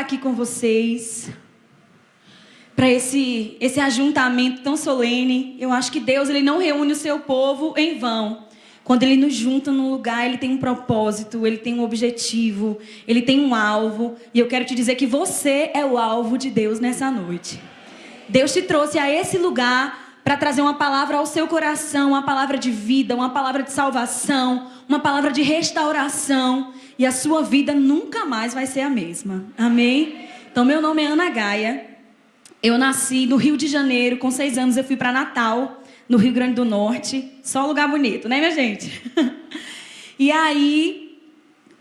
aqui com vocês para esse ajuntamento tão solene. Eu acho que Deus, ele não reúne o seu povo em vão. Quando ele nos junta num lugar, ele tem um propósito, ele tem um objetivo, ele tem um alvo. E eu quero te dizer que você é o alvo de Deus nessa noite. Deus te trouxe a esse lugar para trazer uma palavra ao seu coração, uma palavra de vida, uma palavra de salvação, uma palavra de restauração. E a sua vida nunca mais vai ser a mesma. Amém? Então, meu nome é Ana Gaia. Eu nasci no Rio de Janeiro. Com 6 anos eu fui para Natal, no Rio Grande do Norte. Só lugar bonito, né, minha gente? E aí,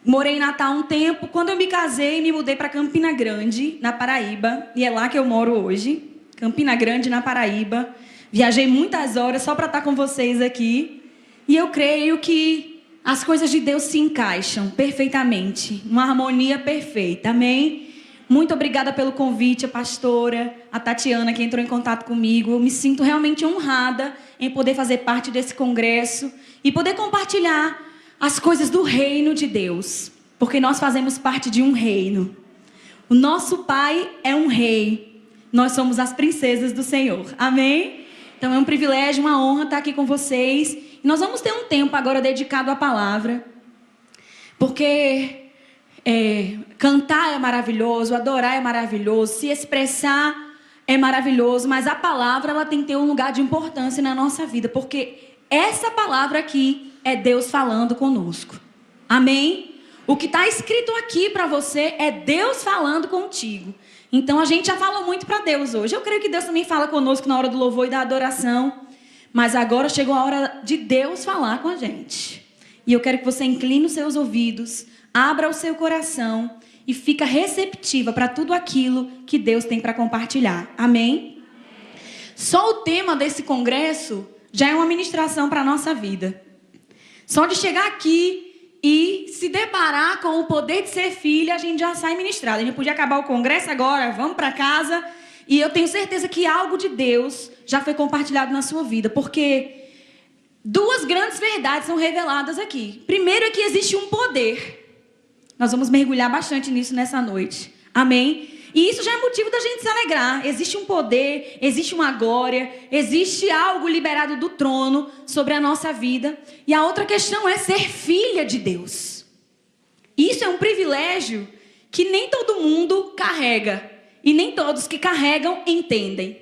morei em Natal um tempo. Quando eu me casei, me mudei para Campina Grande, na Paraíba. E é lá que eu moro hoje. Campina Grande, na Paraíba. Viajei muitas horas só para estar com vocês aqui. E eu creio que as coisas de Deus se encaixam perfeitamente. Uma harmonia perfeita. Amém? Muito obrigada pelo convite, a pastora, a Tatiana, que entrou em contato comigo. Eu me sinto realmente honrada em poder fazer parte desse congresso e poder compartilhar as coisas do reino de Deus. Porque nós fazemos parte de um reino. O nosso pai é um rei. Nós somos as princesas do Senhor. Amém? Então é um privilégio, uma honra estar aqui com vocês. E nós vamos ter um tempo agora dedicado à palavra. Porque cantar é maravilhoso, adorar é maravilhoso, se expressar é maravilhoso, mas a palavra ela tem que ter um lugar de importância na nossa vida, porque essa palavra aqui é Deus falando conosco. Amém? O que está escrito aqui para você é Deus falando contigo. Então a gente já falou muito para Deus hoje. Eu creio que Deus também fala conosco na hora do louvor e da adoração, mas agora chegou a hora de Deus falar com a gente. E eu quero que você incline os seus ouvidos, abra o seu coração e fica receptiva para tudo aquilo que Deus tem para compartilhar. Amém? Só o tema desse congresso já é uma ministração para a nossa vida. Só de chegar aqui e se deparar com o poder de ser filha, a gente já sai ministrado. A gente podia acabar o congresso agora, vamos para casa. E eu tenho certeza que algo de Deus já foi compartilhado na sua vida. Porque 2 grandes verdades são reveladas aqui. Primeiro é que existe um poder. Nós vamos mergulhar bastante nisso nessa noite. Amém? E isso já é motivo da gente se alegrar. Existe um poder, existe uma glória, existe algo liberado do trono sobre a nossa vida. E a outra questão é ser filha de Deus. Isso é um privilégio que nem todo mundo carrega. E nem todos que carregam entendem.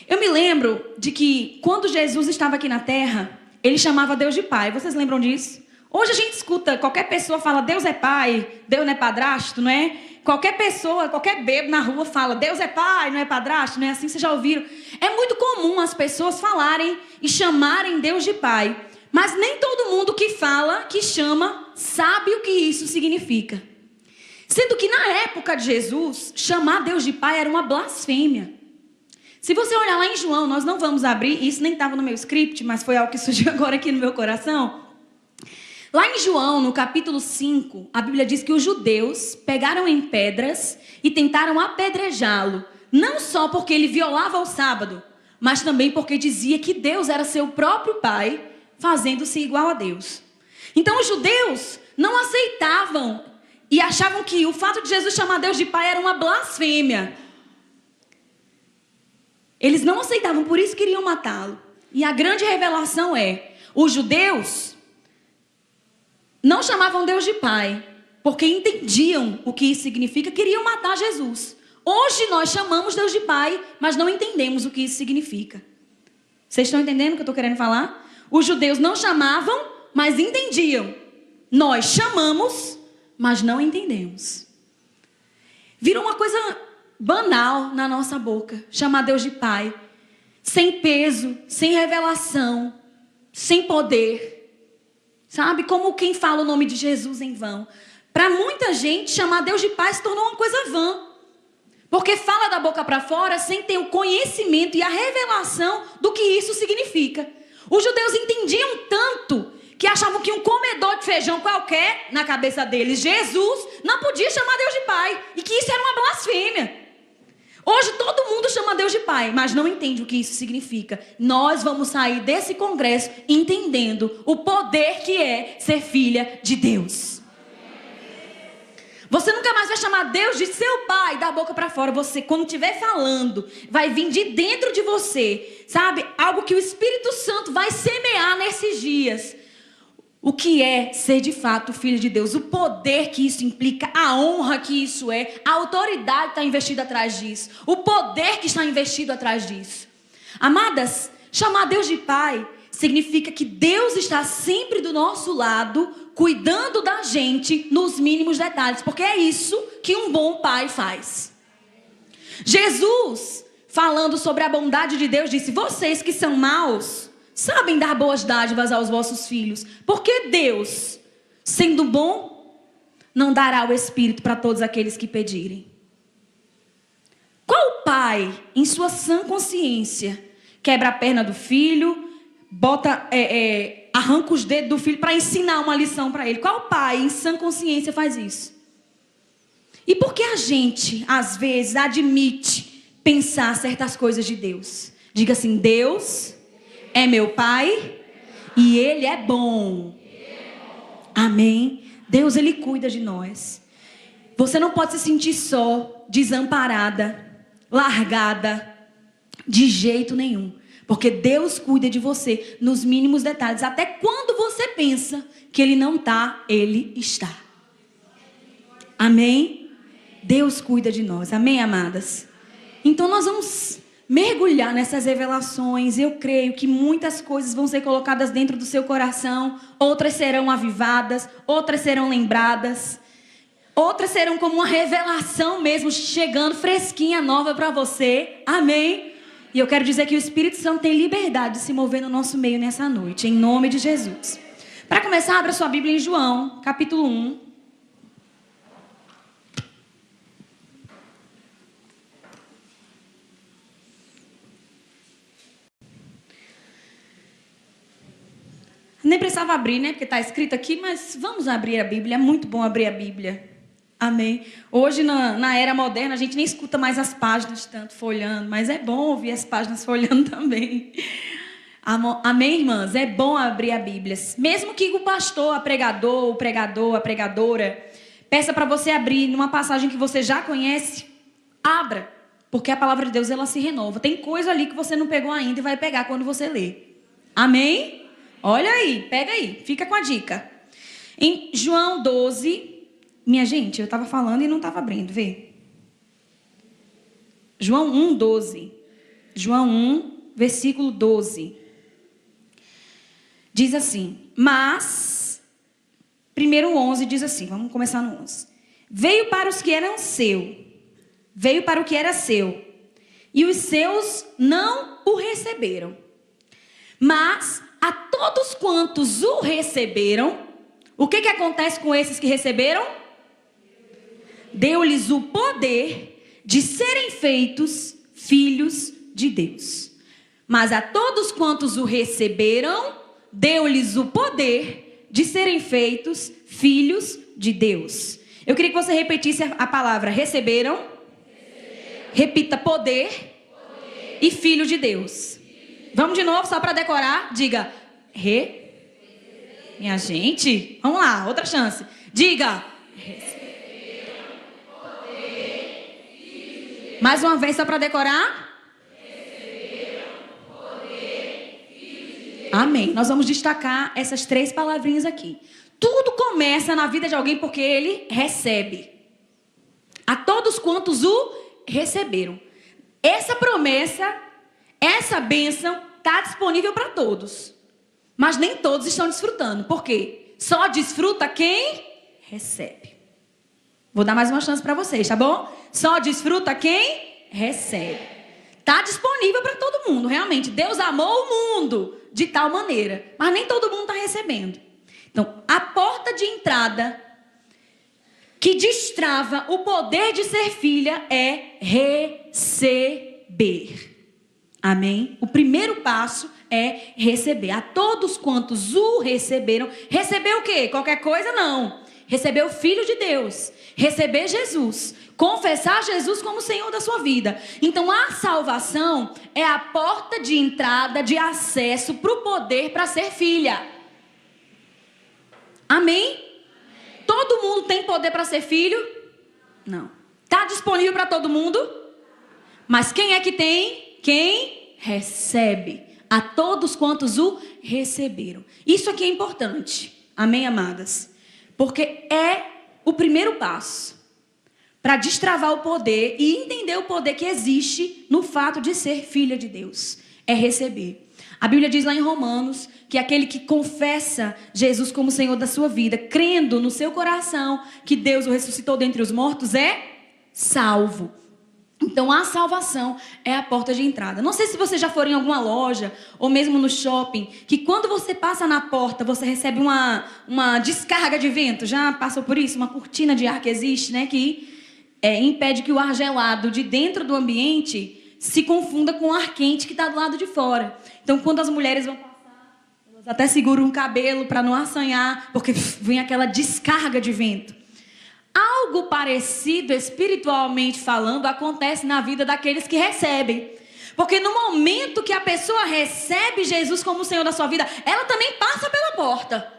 Eu me lembro de que quando Jesus estava aqui na terra, ele chamava Deus de Pai. Vocês lembram disso? Hoje a gente escuta, qualquer pessoa fala, Deus é pai, Deus não é padrasto, não é? Qualquer pessoa, qualquer bebo na rua fala, Deus é pai, não é padrasto, não é assim? Vocês já ouviram? É muito comum as pessoas falarem e chamarem Deus de pai. Mas nem todo mundo que fala, que chama, sabe o que isso significa. Sendo que na época de Jesus, chamar Deus de pai era uma blasfêmia. Se você olhar lá em João, nós não vamos abrir, isso nem estava no meu script, mas foi algo que surgiu agora aqui no meu coração. Lá em João, no capítulo 5, a Bíblia diz que os judeus pegaram em pedras e tentaram apedrejá-lo. Não só porque ele violava o sábado, mas também porque dizia que Deus era seu próprio pai, fazendo-se igual a Deus. Então os judeus não aceitavam e achavam que o fato de Jesus chamar Deus de pai era uma blasfêmia. Eles não aceitavam, por isso queriam matá-lo. E a grande revelação é, os judeus não chamavam Deus de pai, porque entendiam o que isso significa, queriam matar Jesus. Hoje nós chamamos Deus de pai, mas não entendemos o que isso significa. Vocês estão entendendo o que eu estou querendo falar? Os judeus não chamavam, mas entendiam. Nós chamamos, mas não entendemos. Virou uma coisa banal na nossa boca, chamar Deus de pai, sem peso, sem revelação, sem poder. Sabe? Como quem fala o nome de Jesus em vão. Para muita gente, chamar Deus de pai se tornou uma coisa vã. Porque fala da boca para fora sem ter o conhecimento e a revelação do que isso significa. Os judeus entendiam tanto que achavam que um comedor de feijão qualquer, na cabeça deles, Jesus, não podia chamar Deus de pai. E que isso era uma blasfêmia. Hoje todo mundo chama Deus de pai, mas não entende o que isso significa. Nós vamos sair desse congresso entendendo o poder que é ser filha de Deus. Você nunca mais vai chamar Deus de seu pai da boca para fora. Você, quando estiver falando, vai vir de dentro de você, sabe? Algo que o Espírito Santo vai semear nesses dias. O que é ser de fato filho de Deus? O poder que isso implica, a honra que isso é, a autoridade que está investida atrás disso, o poder que está investido atrás disso. Amadas, chamar Deus de pai significa que Deus está sempre do nosso lado, cuidando da gente nos mínimos detalhes, porque é isso que um bom pai faz. Jesus, falando sobre a bondade de Deus, disse: vocês que são maus, sabem dar boas dádivas aos vossos filhos, porque Deus, sendo bom, não dará o Espírito para todos aqueles que pedirem. Qual pai, em sua sã consciência, quebra a perna do filho, arranca os dedos do filho para ensinar uma lição para ele? Qual pai, em sã consciência, faz isso? E por que a gente, às vezes, admite pensar certas coisas de Deus? Diga assim: Deus é meu pai e Ele é bom. Amém? Deus, Ele cuida de nós. Você não pode se sentir só, desamparada, largada, de jeito nenhum. Porque Deus cuida de você nos mínimos detalhes. Até quando você pensa que Ele não está, Ele está. Amém? Deus cuida de nós. Amém, amadas? Então nós vamos mergulhar nessas revelações. Eu creio que muitas coisas vão ser colocadas dentro do seu coração. Outras serão avivadas. Outras serão lembradas. Outras serão como uma revelação mesmo, chegando fresquinha, nova para você. Amém? E eu quero dizer que o Espírito Santo tem liberdade de se mover no nosso meio nessa noite, em nome de Jesus. Para começar, abra sua Bíblia em João, capítulo 1. Nem precisava abrir, né? Porque está escrito aqui, mas vamos abrir a Bíblia. É muito bom abrir a Bíblia. Amém. Hoje, na era moderna, a gente nem escuta mais as páginas tanto folhando, mas é bom ouvir as páginas folhando também. Amém, irmãs? É bom abrir a Bíblia. Mesmo que o pastor, o pregador, a pregadora, peça para você abrir numa passagem que você já conhece, abra. Porque a palavra de Deus, ela se renova. Tem coisa ali que você não pegou ainda e vai pegar quando você lê. Amém? Olha aí, pega aí, fica com a dica. Em João 12... Minha gente, eu estava falando e não estava abrindo, vê. João 1, 12. João 1, versículo 12. Diz assim, mas, primeiro 11 diz assim, vamos começar no 11. Veio para os que eram veio para o que era seu, e os seus não o receberam. Mas a todos quantos o receberam, o que acontece com esses que receberam? Deu-lhes o poder de serem feitos filhos de Deus. Mas a todos quantos o receberam, deu-lhes o poder de serem feitos filhos de Deus. Eu queria que você repetisse a palavra receberam. Repita poder e filho de Deus. Vamos de novo, só para decorar. Diga Minha gente, vamos lá, outra chance. Diga mais uma vez, só para decorar. Amém. Nós vamos destacar essas 3 palavrinhas aqui. Tudo começa na vida de alguém porque ele recebe. A todos quantos o receberam. Essa promessa, essa bênção está disponível para todos. Mas nem todos estão desfrutando. Por quê? Só desfruta quem recebe. Vou dar mais uma chance para vocês, tá bom? Só desfruta quem recebe. Está disponível para todo mundo, realmente. Deus amou o mundo de tal maneira. Mas nem todo mundo está recebendo. Então, a porta de entrada que destrava o poder de ser filha é receber. Amém? O primeiro passo é receber. A todos quantos o receberam. Receber o quê? Qualquer coisa? Não. Receber o Filho de Deus. Receber Jesus. Confessar Jesus como Senhor da sua vida. Então a salvação é a porta de entrada, de acesso para o poder para ser filha. Amém? Todo mundo tem poder para ser filho? Não. Está disponível para todo mundo? Mas quem é que tem? Quem recebe. A todos quantos o receberam. Isso aqui é importante. Amém, amadas? Porque é o primeiro passo para destravar o poder e entender o poder que existe no fato de ser filha de Deus. É receber. A Bíblia diz lá em Romanos que aquele que confessa Jesus como Senhor da sua vida, crendo no seu coração que Deus o ressuscitou dentre os mortos, é salvo. Então a salvação é a porta de entrada. Não sei se você já for em alguma loja ou mesmo no shopping, que quando você passa na porta, você recebe uma descarga de vento. Já passou por isso? Uma cortina de ar que existe, né? Que impede que o ar gelado de dentro do ambiente se confunda com o ar quente que está do lado de fora. Então, quando as mulheres vão passar, elas até seguram o cabelo para não assanhar, porque vem aquela descarga de vento. Algo parecido, espiritualmente falando, acontece na vida daqueles que recebem. Porque no momento que a pessoa recebe Jesus como o Senhor da sua vida, ela também passa pela porta.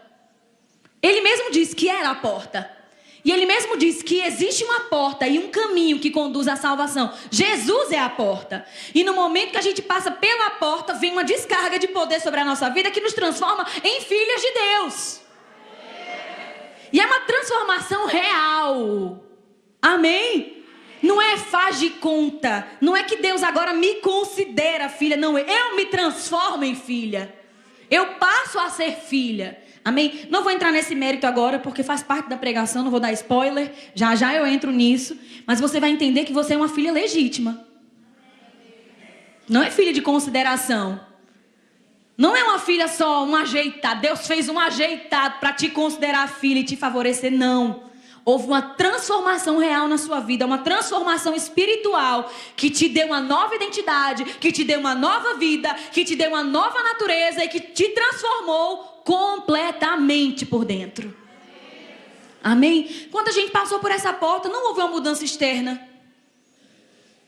Ele mesmo diz que era a porta. E ele mesmo diz que existe uma porta e um caminho que conduz à salvação. Jesus é a porta. E no momento que a gente passa pela porta, vem uma descarga de poder sobre a nossa vida que nos transforma em filhas de Deus. E é uma transformação real. Amém? Não é faz de conta. Não é que Deus agora me considera filha. Não, eu me transformo em filha. Eu passo a ser filha. Amém? Não vou entrar nesse mérito agora, porque faz parte da pregação, não vou dar spoiler. Já já eu entro nisso. Mas você vai entender que você é uma filha legítima. Não é filha de consideração. Não é uma filha só, um ajeitado. Deus fez um ajeitado para te considerar filha e te favorecer. Não. Houve uma transformação real na sua vida, uma transformação espiritual que te deu uma nova identidade, que te deu uma nova vida, que te deu uma nova natureza e que te transformou completamente por dentro. Amém? Quando a gente passou por essa porta, não houve uma mudança externa.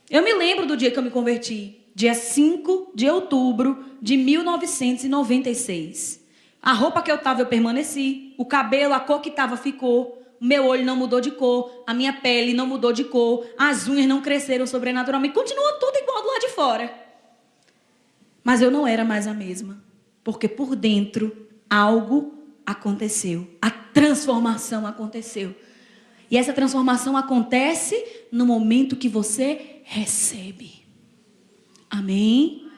Eu me lembro do dia que eu me converti. Dia 5 de outubro de 1996. A roupa que eu estava, eu permaneci. O cabelo, a cor que estava, ficou. O meu olho não mudou de cor. A minha pele não mudou de cor. As unhas não cresceram sobrenaturalmente. Continua tudo igual do lado de fora. Mas eu não era mais a mesma. Porque por dentro, algo aconteceu. A transformação aconteceu. E essa transformação acontece no momento que você recebe. Amém?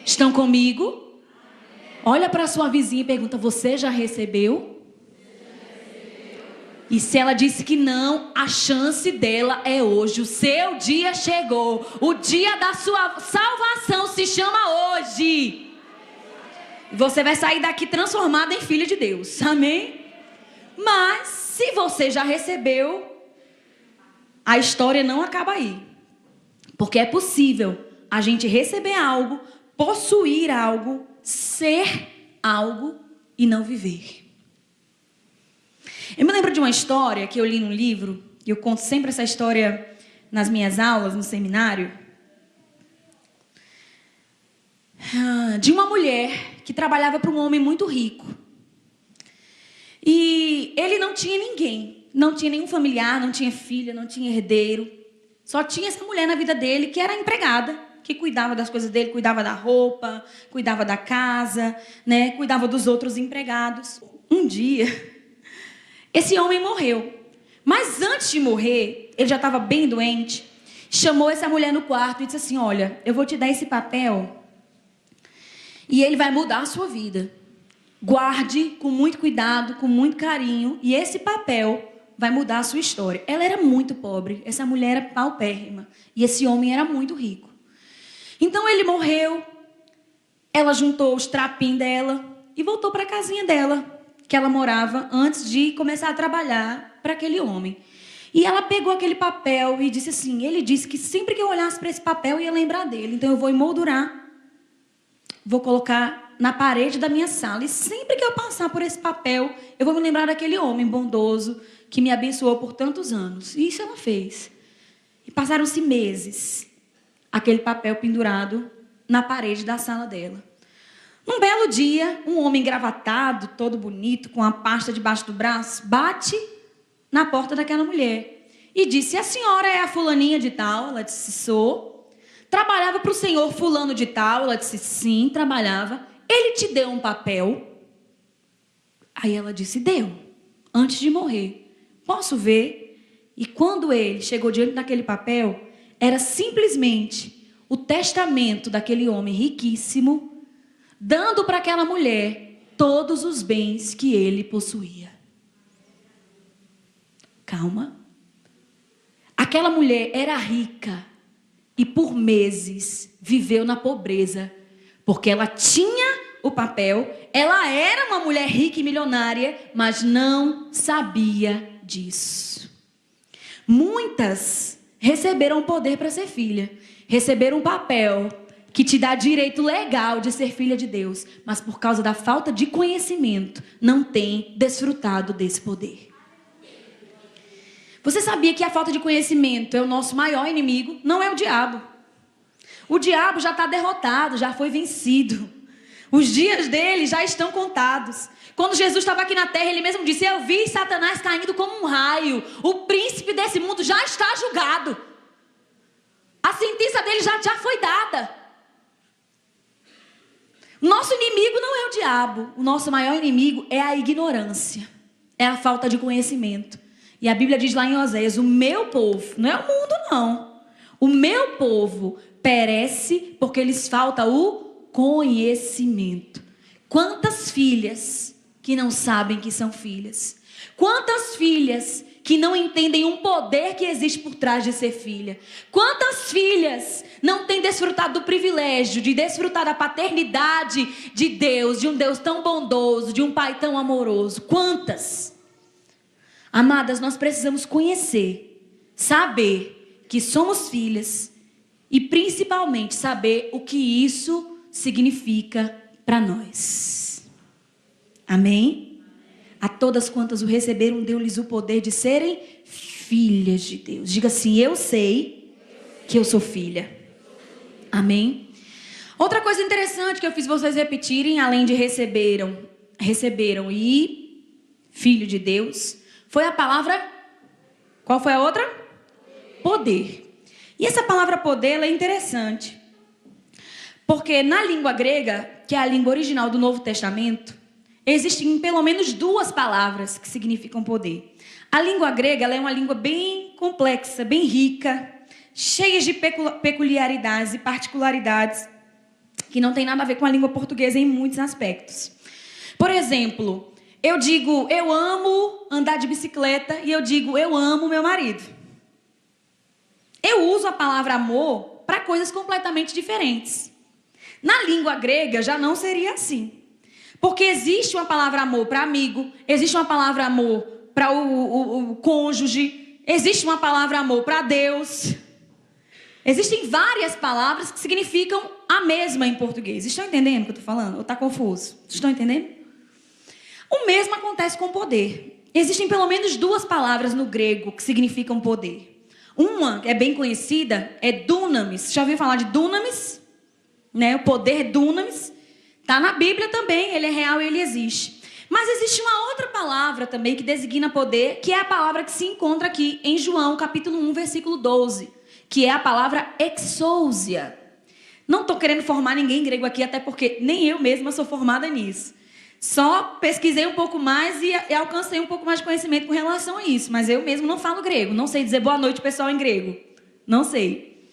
Estão comigo? Olha para a sua vizinha e pergunta: você já recebeu? E se ela disse que não, a chance dela é hoje. O seu dia chegou. O dia da sua salvação se chama hoje. Você vai sair daqui transformada em filha de Deus. Amém? Mas se você já recebeu, a história não acaba aí. Porque é possível a gente receber algo, possuir algo, ser algo e não viver. Eu me lembro de uma história que eu li num livro, e eu conto sempre essa história nas minhas aulas, no seminário, de uma mulher que trabalhava para um homem muito rico. E ele não tinha ninguém, não tinha nenhum familiar, não tinha filha, não tinha herdeiro. Só tinha essa mulher na vida dele que era empregada, que cuidava das coisas dele, cuidava da roupa, cuidava da casa, né? Cuidava dos outros empregados. Um dia, esse homem morreu. Mas antes de morrer, ele já estava bem doente, chamou essa mulher no quarto e disse assim: olha, eu vou te dar esse papel e ele vai mudar a sua vida. Guarde com muito cuidado, com muito carinho, e esse papel vai mudar a sua história. Ela era muito pobre, essa mulher era paupérrima, e esse homem era muito rico. Então ele morreu, ela juntou os trapinhos dela e voltou para a casinha dela, que ela morava antes de começar a trabalhar para aquele homem. E ela pegou aquele papel e disse assim: ele disse que sempre que eu olhasse para esse papel eu ia lembrar dele, então eu vou emoldurar, vou colocar na parede da minha sala, e sempre que eu passar por esse papel eu vou me lembrar daquele homem bondoso que me abençoou por tantos anos. E isso ela fez. E passaram-se meses, aquele papel pendurado na parede da sala dela. Num belo dia, um homem engravatado, todo bonito, com a pasta debaixo do braço, bate na porta daquela mulher e disse: a senhora é a fulaninha de tal? Ela disse: sou. Trabalhava para o senhor fulano de tal? Ela disse: sim, trabalhava. Ele te deu um papel? Aí ela disse: deu, antes de morrer. Posso ver? E quando ele chegou diante daquele papel, era simplesmente o testamento daquele homem riquíssimo, dando para aquela mulher todos os bens que ele possuía. Calma. Aquela mulher era rica e por meses viveu na pobreza, porque ela tinha o papel, ela era uma mulher rica e milionária, mas não sabia disso. Muitas receberam poder para ser filha, receberam um papel que te dá direito legal de ser filha de Deus, mas por causa da falta de conhecimento, não tem desfrutado desse poder. Você sabia que a falta de conhecimento é o nosso maior inimigo? Não é o diabo. O diabo já está derrotado, já foi vencido. Os dias dele já estão contados. Quando Jesus estava aqui na terra, ele mesmo disse: eu vi Satanás caindo como um raio. O príncipe desse mundo já está julgado. A sentença dele já foi dada. Nosso inimigo não é o diabo. O nosso maior inimigo é a ignorância. É a falta de conhecimento. E a Bíblia diz lá em Oséias: o meu povo, não é o mundo não. O meu povo perece porque lhes falta o conhecimento. Quantas filhas que não sabem que são filhas? Quantas filhas que não entendem um poder que existe por trás de ser filha? Quantas filhas não têm desfrutado do privilégio de desfrutar da paternidade de Deus, de um Deus tão bondoso, de um Pai tão amoroso? Quantas? Amadas, nós precisamos conhecer, saber que somos filhas e principalmente saber o que isso significa para nós. Amém? A todas quantas o receberam, deu-lhes o poder de serem filhas de Deus. Diga assim: eu sei que eu sou filha. Amém? Outra coisa interessante que eu fiz vocês repetirem, além de receberam e filho de Deus, foi a palavra... Qual foi a outra? Poder. E essa palavra poder, ela é interessante. Porque na língua grega, que é a língua original do Novo Testamento, existem pelo menos duas palavras que significam poder. A língua grega, ela é uma língua bem complexa, bem rica, cheia de peculiaridades e particularidades que não tem nada a ver com a língua portuguesa em muitos aspectos. Por exemplo, eu digo: eu amo andar de bicicleta, e eu digo: eu amo meu marido. Eu uso a palavra amor para coisas completamente diferentes. Na língua grega já não seria assim. Porque existe uma palavra amor para amigo, existe uma palavra amor para o cônjuge, existe uma palavra amor para Deus. Existem várias palavras que significam a mesma em português. Estão entendendo o que eu estou falando? Ou está confuso? Estão entendendo? O mesmo acontece com poder. Existem pelo menos duas palavras no grego que significam poder. Uma, que é bem conhecida, é dunamis. Já ouviu falar de dunamis? Né? O poder dunamis. Está na Bíblia também, ele é real e ele existe. Mas existe uma outra palavra também que designa poder, que é a palavra que se encontra aqui em João, capítulo 1, versículo 12, que é a palavra exousia. Não estou querendo formar ninguém em grego aqui, até porque nem eu mesma sou formada nisso. Só pesquisei um pouco mais e alcancei um pouco mais de conhecimento com relação a isso. Mas eu mesmo não falo grego, não sei dizer boa noite, pessoal, em grego. Não sei.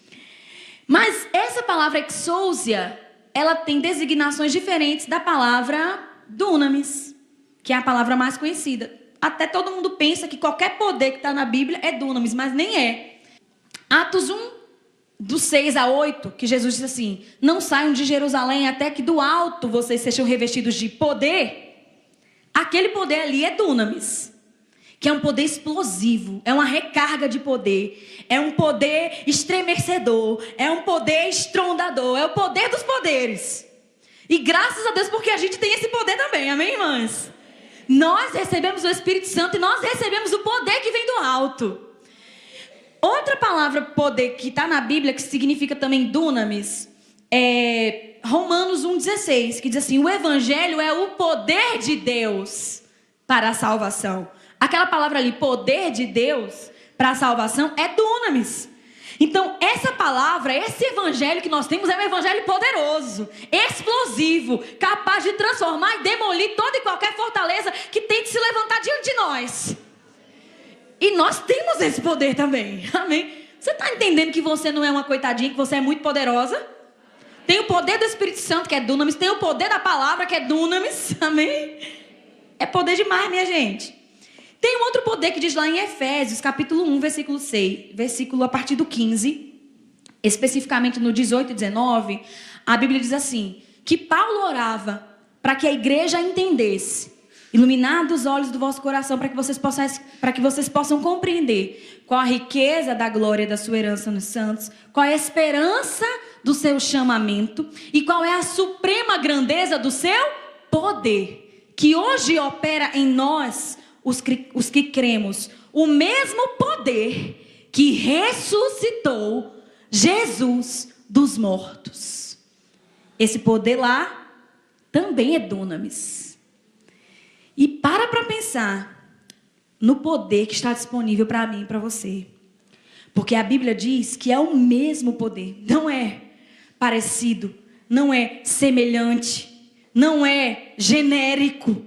Mas essa palavra exousia, ela tem designações diferentes da palavra dunamis, que é a palavra mais conhecida. Até todo mundo pensa que qualquer poder que está na Bíblia é dunamis, mas nem é. Atos 1, do 6 a 8, que Jesus diz assim: não saiam de Jerusalém até que do alto vocês sejam revestidos de poder. Aquele poder ali é dunamis, que é um poder explosivo, é uma recarga de poder, é um poder estremecedor, é um poder estrondador, é o poder dos poderes. E graças a Deus, porque a gente tem esse poder também, amém, irmãs? Nós recebemos o Espírito Santo e nós recebemos o poder que vem do alto. Outra palavra poder que está na Bíblia, que significa também dunamis, é Romanos 1,16, que diz assim: o evangelho é o poder de Deus para a salvação. Aquela palavra ali, poder de Deus, para a salvação é dunamis. Então, essa palavra, esse evangelho que nós temos é um evangelho poderoso, explosivo, capaz de transformar e demolir toda e qualquer fortaleza que tente se levantar diante de nós. E nós temos esse poder também, amém? Você está entendendo que você não é uma coitadinha, que você é muito poderosa? Tem o poder do Espírito Santo, que é dunamis, tem o poder da palavra, que é dunamis, amém? É poder demais, minha gente. Tem um outro poder que diz lá em Efésios, capítulo 1, versículo 6, versículo a partir do 15, especificamente no 18 e 19, a Bíblia diz assim, que Paulo orava para que a igreja entendesse, iluminados os olhos do vosso coração, para que vocês possam compreender qual a riqueza da glória da sua herança nos santos, qual é a esperança do seu chamamento e qual é a suprema grandeza do seu poder, que hoje opera em nós, os que cremos, o mesmo poder que ressuscitou Jesus dos mortos. Esse poder lá também é dunamis. E para pensar no poder que está disponível para mim e para você. Porque a Bíblia diz que é o mesmo poder, não é parecido, não é semelhante, não é genérico,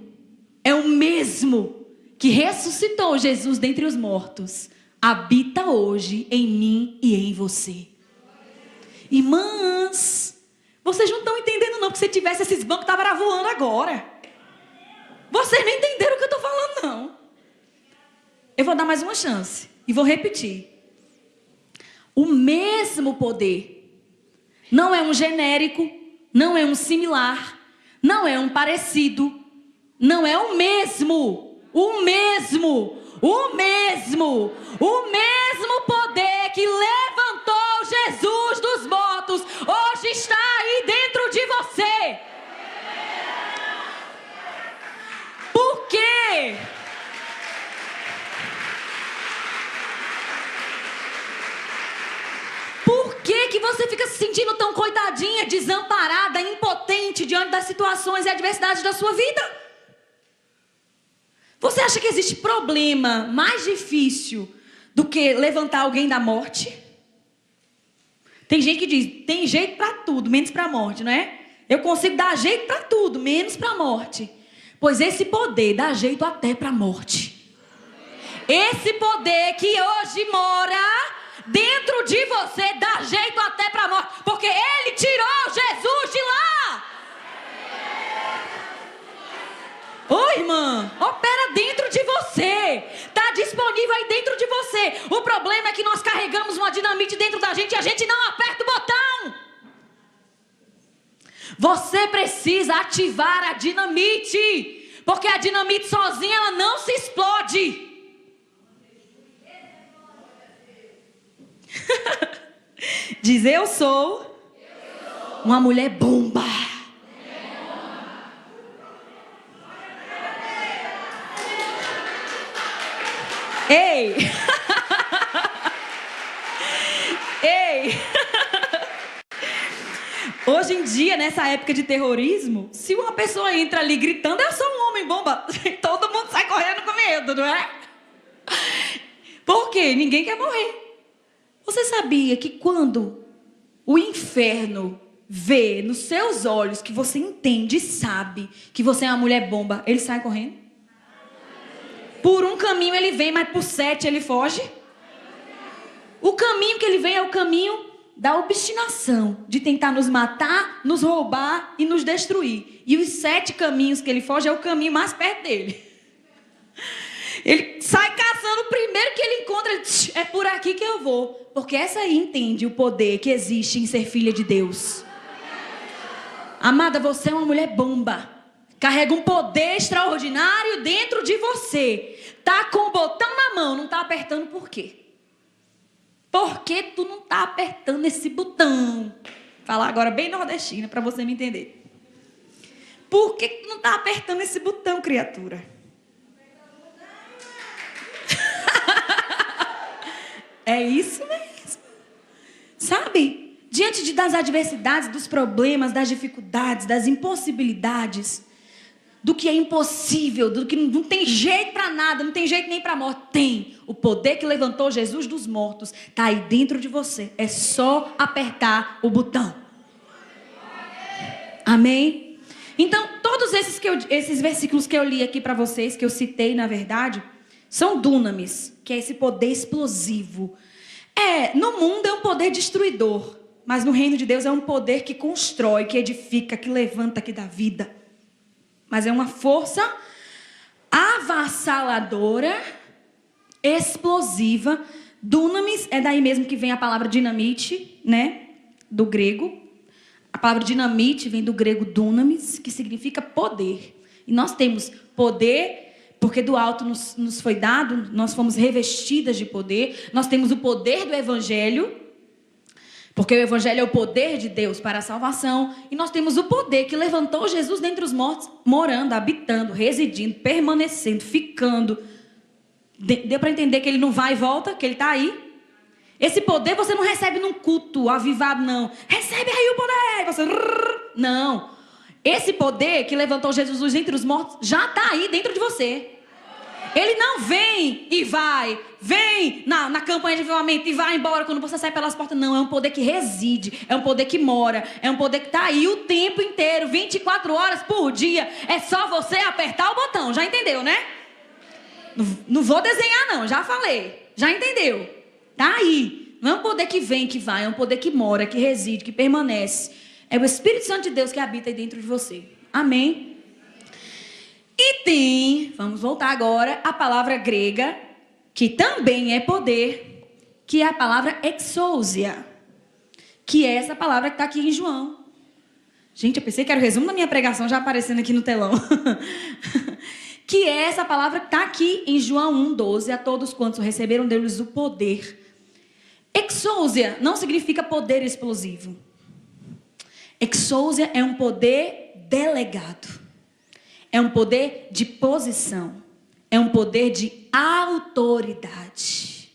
é o mesmo que ressuscitou Jesus dentre os mortos, habita hoje em mim e em você. Irmãs, vocês não estão entendendo não, porque se tivesse esses bancos, estava voando agora. Vocês não entenderam o que eu estou falando não. Eu vou dar mais uma chance e vou repetir. O mesmo poder, não é um genérico, não é um similar, não é um parecido, não é o mesmo. O mesmo poder que levantou Jesus dos mortos, hoje está aí dentro de você. Por quê? Por que você fica se sentindo tão coitadinha, desamparada, impotente diante das situações e adversidades da sua vida? Você acha que existe problema mais difícil do que levantar alguém da morte? Tem gente que diz, tem jeito para tudo, menos para a morte, não é? Eu consigo dar jeito para tudo, menos para a morte. Pois esse poder dá jeito até para a morte. Esse poder que hoje mora dentro de você dá jeito até para a morte. Porque ele tirou Jesus de lá. Ô irmã, opera dentro de você. Está disponível aí dentro de você. O problema é que nós carregamos uma dinamite dentro da gente e a gente não aperta o botão. Você precisa ativar a dinamite. Porque a dinamite sozinha ela não se explode. Diz, eu sou uma mulher bomba. Ei! Ei! Hoje em dia, nessa época de terrorismo, se uma pessoa entra ali gritando, eu sou um homem bomba, todo mundo sai correndo com medo, não é? Por quê? Ninguém quer morrer. Você sabia que quando o inferno vê nos seus olhos que você entende e sabe que você é uma mulher bomba, ele sai correndo? Por um caminho ele vem, mas por 7 ele foge. O caminho que ele vem é o caminho da obstinação, de tentar nos matar, nos roubar e nos destruir. E os 7 caminhos que ele foge é o caminho mais perto dele. Ele sai caçando o primeiro que ele encontra, ele diz, é por aqui que eu vou. Porque essa aí entende o poder que existe em ser filha de Deus. Amada, você é uma mulher bomba. Carrega um poder extraordinário dentro de você. Tá com o botão na mão, não tá apertando por quê? Por que tu não tá apertando esse botão? Falar agora bem nordestina para você me entender. Por que tu não tá apertando esse botão, criatura? É isso mesmo. Sabe? Diante das adversidades, dos problemas, das dificuldades, das impossibilidades, do que é impossível, do que não tem jeito para nada, não tem jeito nem para a morte. Tem. O poder que levantou Jesus dos mortos está aí dentro de você. É só apertar o botão. Amém? Então, todos esses versículos que eu li aqui para vocês, que eu citei, na verdade, são dunamis, que é esse poder explosivo. No mundo é um poder destruidor, mas no reino de Deus é um poder que constrói, que edifica, que levanta, que dá vida. Mas é uma força avassaladora, explosiva. Dunamis é daí mesmo que vem a palavra dinamite, né? Do grego. A palavra dinamite vem do grego dunamis, que significa poder. E nós temos poder, porque do alto nos foi dado, nós fomos revestidas de poder. Nós temos o poder do evangelho, porque o evangelho é o poder de Deus para a salvação. E nós temos o poder que levantou Jesus dentre os mortos, morando, habitando, residindo, permanecendo, ficando. Deu para entender que ele não vai e volta, que ele está aí? Esse poder você não recebe num culto avivado, não. Recebe aí o poder. Você... Não. Esse poder que levantou Jesus dentre os mortos já está aí dentro de você. Ele não vem e vai, vem na campanha de avivamento e vai embora quando você sai pelas portas. Não, é um poder que reside, é um poder que mora, é um poder que está aí o tempo inteiro, 24 horas por dia. É só você apertar o botão, já entendeu, né? Não vou desenhar não, já falei, já entendeu? Está aí, não é um poder que vem, que vai, é um poder que mora, que reside, que permanece. É o Espírito Santo de Deus que habita aí dentro de você. Amém? E tem, vamos voltar agora, a palavra grega, que também é poder, que é a palavra exousia, que é essa palavra que está aqui em João. Gente, eu pensei que era o resumo da minha pregação já aparecendo aqui no telão. Que é essa palavra que está aqui em João 1,12, a todos quantos receberam deles o poder. Exousia não significa poder explosivo. Exousia é um poder delegado. É um poder de posição. É um poder de autoridade.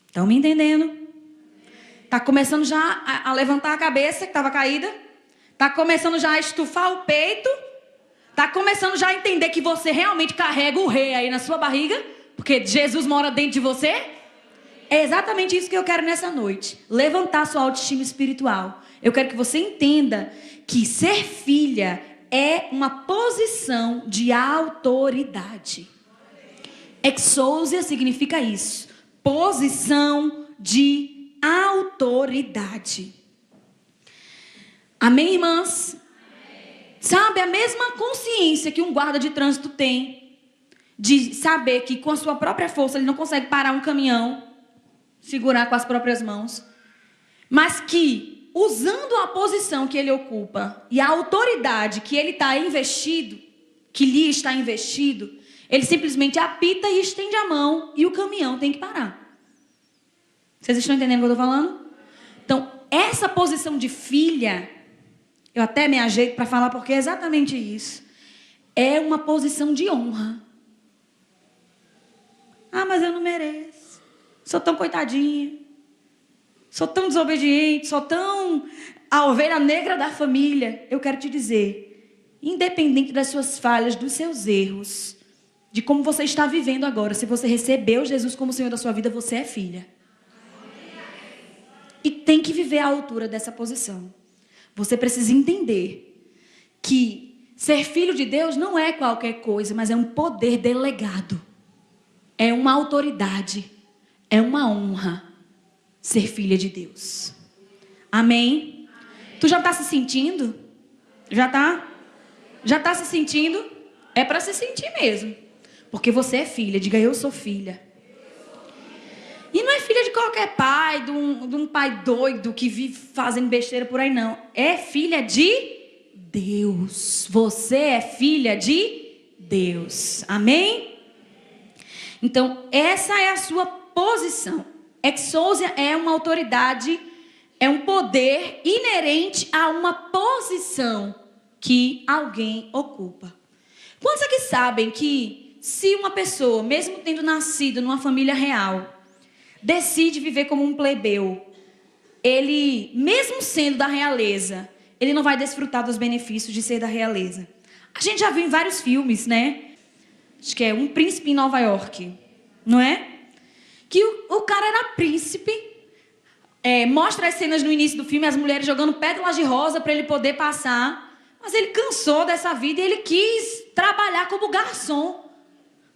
Estão me entendendo? Está começando já a levantar a cabeça que estava caída. Está começando já a estufar o peito. Está começando já a entender que você realmente carrega o rei aí na sua barriga. Porque Jesus mora dentro de você. É exatamente isso que eu quero nessa noite. Levantar sua autoestima espiritual. Eu quero que você entenda que ser filha é uma posição de autoridade. Exousia significa isso. Posição de autoridade. Amém, irmãs? Amém. Sabe, a mesma consciência que um guarda de trânsito tem de saber que com a sua própria força ele não consegue parar um caminhão, segurar com as próprias mãos, mas que usando a posição que ele ocupa e a autoridade que ele está investido, que lhe está investido, ele simplesmente apita e estende a mão e o caminhão tem que parar. Vocês estão entendendo o que eu estou falando? Então, essa posição de filha, eu até me ajeito para falar porque é exatamente isso. É uma posição de honra. Ah, mas eu não mereço. Sou tão coitadinha. Sou tão desobediente, sou tão a ovelha negra da família. Eu quero te dizer, independente das suas falhas, dos seus erros, de como você está vivendo agora, se você recebeu Jesus como Senhor da sua vida, você é filha. E tem que viver à altura dessa posição. Você precisa entender que ser filho de Deus não é qualquer coisa, mas é um poder delegado. É uma autoridade. É uma honra. Ser filha de Deus. Amém? Amém. Tu já está se sentindo? Já está? Já está se sentindo? É para se sentir mesmo. Porque você é filha. Diga, eu sou filha. E não é filha de qualquer pai, de um pai doido que vive fazendo besteira por aí, não. É filha de Deus. Você é filha de Deus. Amém? Então, essa é a sua posição. Exousia é uma autoridade, é um poder inerente a uma posição que alguém ocupa. Quantos aqui sabem que se uma pessoa, mesmo tendo nascido numa família real, decide viver como um plebeu, ele, mesmo sendo da realeza, ele não vai desfrutar dos benefícios de ser da realeza. A gente já viu em vários filmes, né? Acho que é Um Príncipe em Nova York, não é? Que o cara era príncipe. Mostra as cenas no início do filme, as mulheres jogando pétalas de rosa para ele poder passar. Mas ele cansou dessa vida e ele quis trabalhar como garçom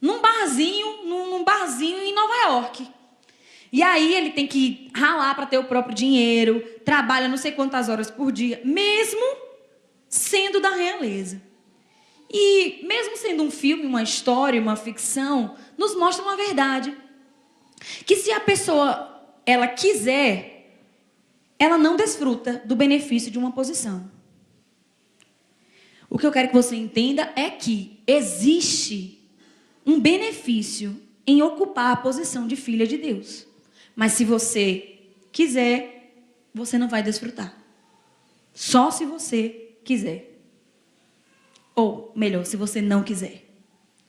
num barzinho em Nova York. E aí ele tem que ralar para ter o próprio dinheiro, trabalha não sei quantas horas por dia, mesmo sendo da realeza. E mesmo sendo um filme, uma história, uma ficção, nos mostra uma verdade. Que se a pessoa, ela quiser, ela não desfruta do benefício de uma posição. O que eu quero que você entenda é que existe um benefício em ocupar a posição de filha de Deus. Mas se você quiser, você não vai desfrutar. Só se você quiser. Ou, melhor, se você não quiser.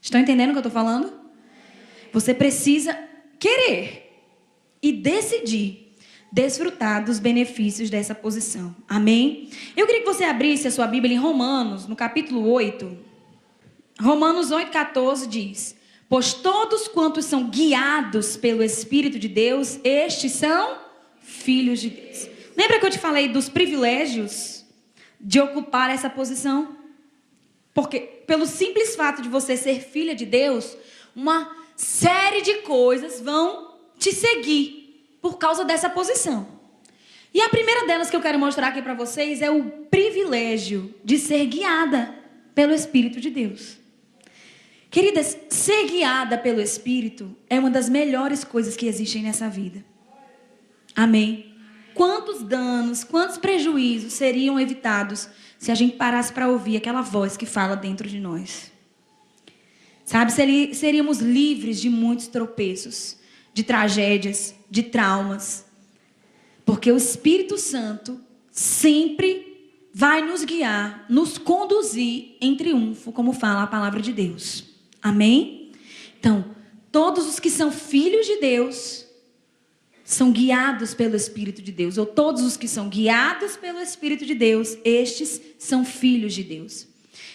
Estão entendendo o que eu estou falando? Você precisa querer e decidir desfrutar dos benefícios dessa posição. Amém? Eu queria que você abrisse a sua Bíblia em Romanos, no capítulo 8. Romanos 8,14 diz: pois todos quantos são guiados pelo Espírito de Deus, estes são filhos de Deus. Lembra que eu te falei dos privilégios de ocupar essa posição? Porque pelo simples fato de você ser filha de Deus, uma série de coisas vão te seguir por causa dessa posição. E a primeira delas que eu quero mostrar aqui para vocês é o privilégio de ser guiada pelo Espírito de Deus. Queridas, ser guiada pelo Espírito é uma das melhores coisas que existem nessa vida. Amém? Quantos danos, quantos prejuízos seriam evitados se a gente parasse para ouvir aquela voz que fala dentro de nós? Sabe, seríamos livres de muitos tropeços, de tragédias, de traumas. Porque o Espírito Santo sempre vai nos guiar, nos conduzir em triunfo, como fala a palavra de Deus. Amém? Então, todos os que são filhos de Deus são guiados pelo Espírito de Deus. Ou todos os que são guiados pelo Espírito de Deus, estes são filhos de Deus.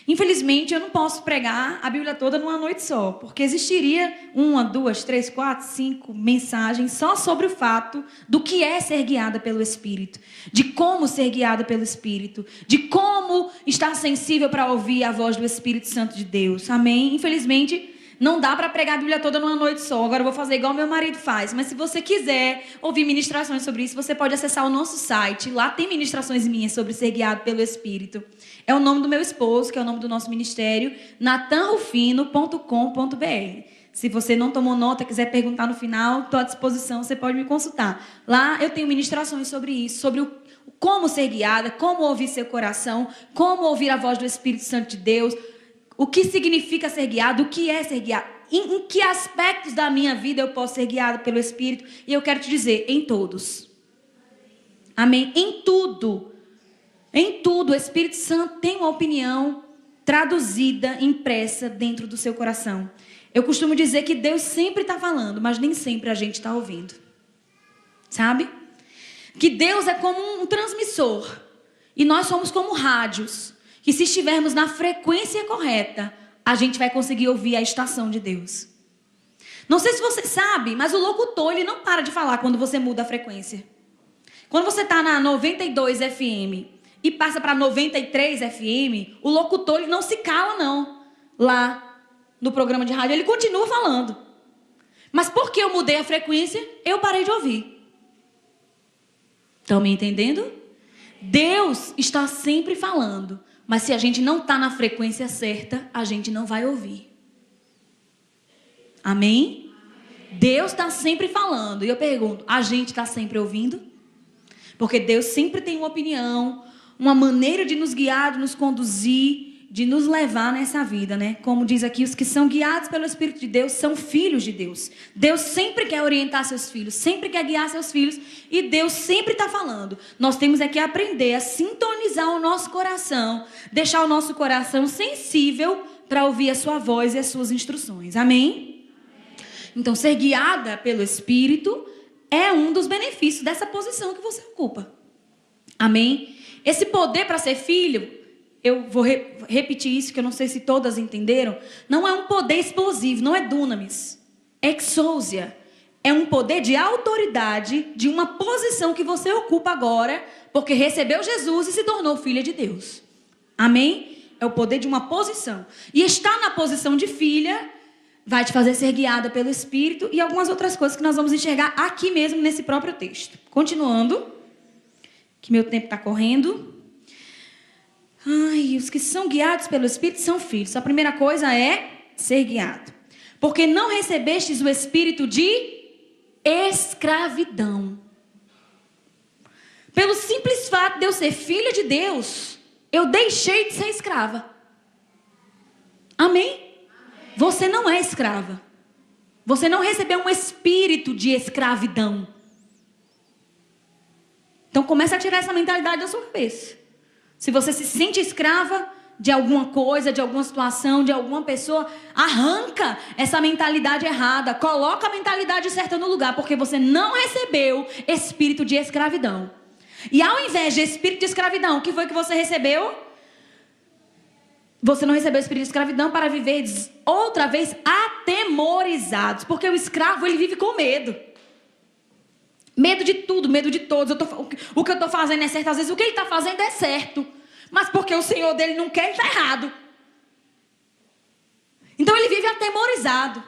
Infelizmente, eu não posso pregar a Bíblia toda numa noite só, porque existiria 1, 2, 3, 4, 5 mensagens só sobre o fato do que é ser guiada pelo Espírito, de como ser guiada pelo Espírito, de como estar sensível para ouvir a voz do Espírito Santo de Deus. Amém? Infelizmente, não dá para pregar a Bíblia toda numa noite só. Agora eu vou fazer igual meu marido faz. Mas se você quiser ouvir ministrações sobre isso, você pode acessar o nosso site. Lá tem ministrações minhas sobre ser guiado pelo Espírito. É o nome do meu esposo, que é o nome do nosso ministério, natanrufino.com.br. Se você não tomou nota, quiser perguntar no final, estou à disposição, você pode me consultar. Lá eu tenho ministrações sobre isso, sobre como ser guiada, como ouvir seu coração, como ouvir a voz do Espírito Santo de Deus, o que significa ser guiado, o que é ser guiado, em que aspectos da minha vida eu posso ser guiado pelo Espírito. E eu quero te dizer, em todos. Amém? Em tudo. Em tudo, o Espírito Santo tem uma opinião traduzida, impressa dentro do seu coração. Eu costumo dizer que Deus sempre está falando, mas nem sempre a gente está ouvindo. Sabe? Que Deus é como um transmissor. E nós somos como rádios. Que se estivermos na frequência correta, a gente vai conseguir ouvir a estação de Deus. Não sei se você sabe, mas o locutor ele não para de falar quando você muda a frequência. Quando você está na 92 FM e passa para 93 FM, o locutor ele não se cala não. Lá no programa de rádio ele continua falando. Mas porque eu mudei a frequência, eu parei de ouvir. Estão me entendendo? Deus está sempre falando. Mas se a gente não está na frequência certa, a gente não vai ouvir. Amém? Deus está sempre falando. E eu pergunto, a gente está sempre ouvindo? Porque Deus sempre tem uma opinião, uma maneira de nos guiar, de nos conduzir, de nos levar nessa vida, né? Como diz aqui, os que são guiados pelo Espírito de Deus são filhos de Deus. Deus sempre quer orientar seus filhos, sempre quer guiar seus filhos. E Deus sempre está falando. Nós temos é que aprender a sintonizar o nosso coração, deixar o nosso coração sensível para ouvir a sua voz e as suas instruções. Amém? Então, ser guiada pelo Espírito é um dos benefícios dessa posição que você ocupa. Amém? Esse poder para ser filho eu vou repetir isso, que eu não sei se todas entenderam. Não é um poder explosivo, não é dunamis. É exousia. É um poder de autoridade, de uma posição que você ocupa agora, porque recebeu Jesus e se tornou filha de Deus. Amém? É o poder de uma posição. E estar na posição de filha vai te fazer ser guiada pelo Espírito e algumas outras coisas que nós vamos enxergar aqui mesmo nesse próprio texto. Continuando, que meu tempo está correndo. Ai, os que são guiados pelo Espírito são filhos. A primeira coisa é ser guiado. Porque não recebestes o espírito de escravidão. Pelo simples fato de eu ser filha de Deus, eu deixei de ser escrava. Amém? Você não é escrava. Você não recebeu um espírito de escravidão. Então começa a tirar essa mentalidade da sua cabeça. Se você se sente escrava de alguma coisa, de alguma situação, de alguma pessoa, arranca essa mentalidade errada. Coloca a mentalidade certa no lugar, porque você não recebeu espírito de escravidão. E ao invés de espírito de escravidão, o que foi que você recebeu? Você não recebeu o espírito de escravidão para viver outra vez atemorizados. Porque o escravo, ele vive com medo. Medo de tudo, medo de todos. O que eu estou fazendo é certo. Às vezes o que ele está fazendo é certo. Mas porque o Senhor dele não quer, ele está errado. Então ele vive atemorizado.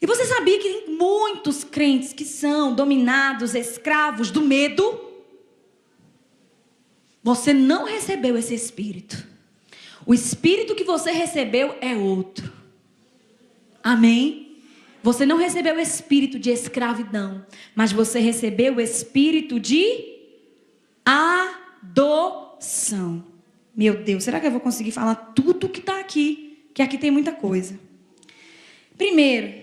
E você sabia que tem muitos crentes que são dominados, escravos do medo? Você não recebeu esse espírito. O espírito que você recebeu é outro. Amém? Você não recebeu o espírito de escravidão, mas você recebeu o espírito de adoção. Meu Deus, será que eu vou conseguir falar tudo que está aqui? Que aqui tem muita coisa. Primeiro,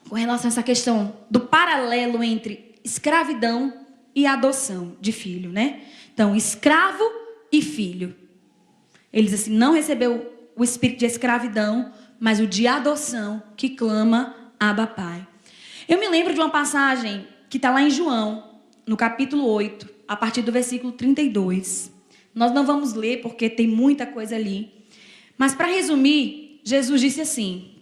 com relação a essa questão do paralelo entre escravidão e adoção de filho, né? Então, escravo e filho. Ele diz assim, não recebeu o espírito de escravidão, mas o de adoção, que clama, Abba, Pai. Eu me lembro de uma passagem que está lá em João, no capítulo 8, a partir do versículo 32. Nós não vamos ler, porque tem muita coisa ali. Mas, para resumir, Jesus disse assim,